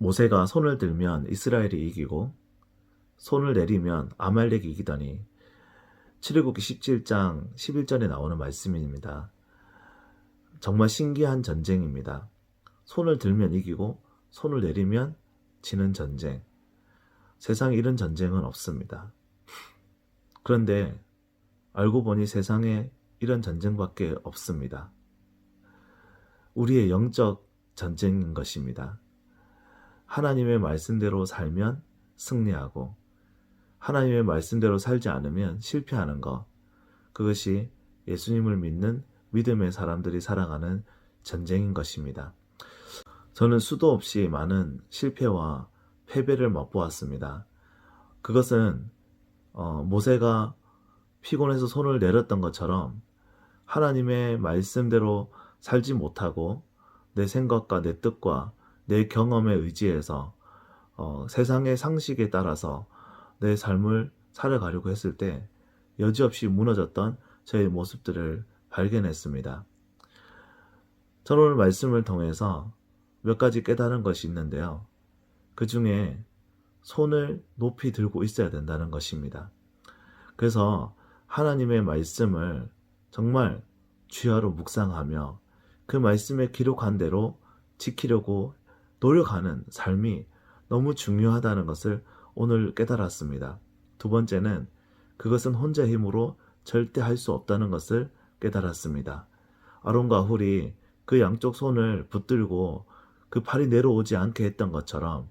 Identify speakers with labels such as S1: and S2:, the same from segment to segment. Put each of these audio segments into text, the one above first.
S1: 모세가 손을 들면 이스라엘이 이기고 손을 내리면 아말렉이 이기더니 출애굽기 17장 11절에 나오는 말씀입니다. 정말 신기한 전쟁입니다. 손을 들면 이기고 손을 내리면 지는 전쟁. 세상에 이런 전쟁은 없습니다. 그런데 알고 보니 세상에 이런 전쟁밖에 없습니다. 우리의 영적 전쟁인 것입니다. 하나님의 말씀대로 살면 승리하고 하나님의 말씀대로 살지 않으면 실패하는 것, 그것이 예수님을 믿는 믿음의 사람들이 살아가는 전쟁인 것입니다. 저는 수도 없이 많은 실패와 패배를 맛보았습니다. 그것은 모세가 피곤해서 손을 내렸던 것처럼 하나님의 말씀대로 살지 못하고 내 생각과 내 뜻과 내 경험에 의지해서 세상의 상식에 따라서 내 삶을 살아가려고 했을 때 여지없이 무너졌던 저의 모습들을 발견했습니다. 저는 오늘 말씀을 통해서 몇 가지 깨달은 것이 있는데요. 그 중에 손을 높이 들고 있어야 된다는 것입니다. 그래서 하나님의 말씀을 정말 주야로 묵상하며 그 말씀에 기록한 대로 지키려고 노력하는 삶이 너무 중요하다는 것을 오늘 깨달았습니다. 두 번째는 그것은 혼자 힘으로 절대 할 수 없다는 것을 깨달았습니다. 아론과 훌이 그 양쪽 손을 붙들고 그 팔이 내려오지 않게 했던 것처럼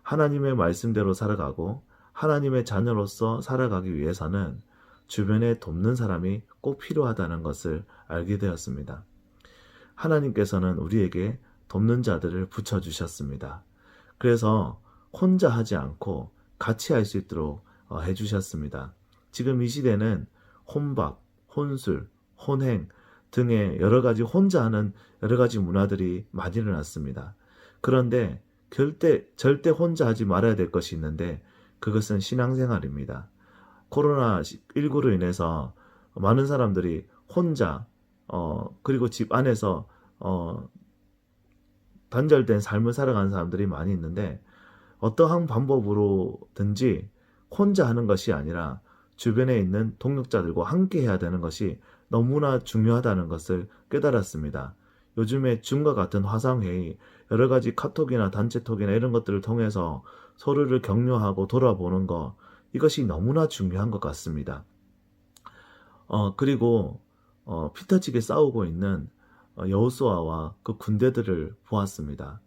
S1: 하나님의 말씀대로 살아가고 하나님의 자녀로서 살아가기 위해서는 주변에 돕는 사람이 꼭 필요하다는 것을 알게 되었습니다. 하나님께서는 우리에게 돕는 자들을 붙여주셨습니다. 그래서 혼자 하지 않고 같이 할 수 있도록 해주셨습니다. 지금 이 시대는 혼밥, 혼술, 혼행 등의 여러 가지 혼자 하는 여러 가지 문화들이 많이 일어났습니다. 그런데 절대 혼자 하지 말아야 될 것이 있는데 그것은 신앙생활입니다. 코로나19로 인해서 많은 사람들이 혼자 그리고 집 안에서 단절된 삶을 살아가는 사람들이 많이 있는데 어떠한 방법으로든지 혼자 하는 것이 아니라 주변에 있는 동역자들과 함께 해야 되는 것이 너무나 중요하다는 것을 깨달았습니다. 요즘에 줌과 같은 화상회의, 여러 가지 카톡이나 단체톡이나 이런 것들을 통해서 서로를 격려하고 돌아보는 것, 이것이 너무나 중요한 것 같습니다. 그리고 피터지게 싸우고 있는 여호수아와 그 군대들을 보았습니다.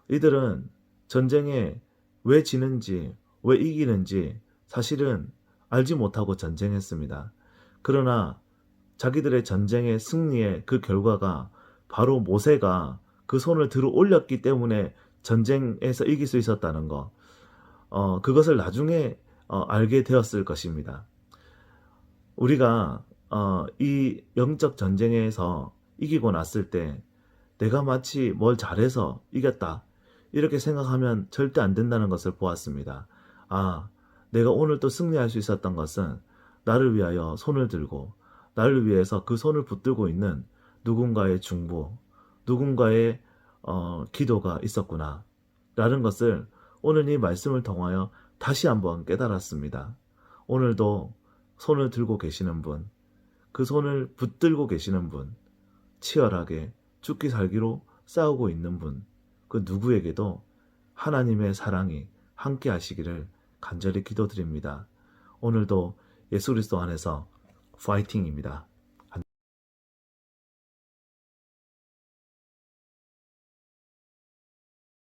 S1: 이들은 전쟁에 왜 지는지, 왜 이기는지 사실은 알지 못하고 전쟁했습니다. 그러나 자기들의 전쟁의 승리의 그 결과가 바로 모세가 그 손을 들어 올렸기 때문에 전쟁에서 이길 수 있었다는 것, 그것을 나중에 알게 되었을 것입니다. 우리가 이 영적 전쟁에서 이기고 났을 때 내가 마치 뭘 잘해서 이겼다 이렇게 생각하면 절대 안 된다는 것을 보았습니다. 내가 오늘 또 승리할 수 있었던 것은 나를 위하여 손을 들고 나를 위해서 그 손을 붙들고 있는 누군가의 중보, 누군가의 기도가 있었구나 라는 것을 오늘 이 말씀을 통하여 다시 한번 깨달았습니다. 오늘도 손을 들고 계시는 분, 그 손을 붙들고 계시는 분, 치열하게 죽기 살기로 싸우고 있는 분, 그 누구에게도 하나님의 사랑이 함께 하시기를 간절히 기도드립니다. 오늘도 예수 그리스도 안에서 파이팅입니다.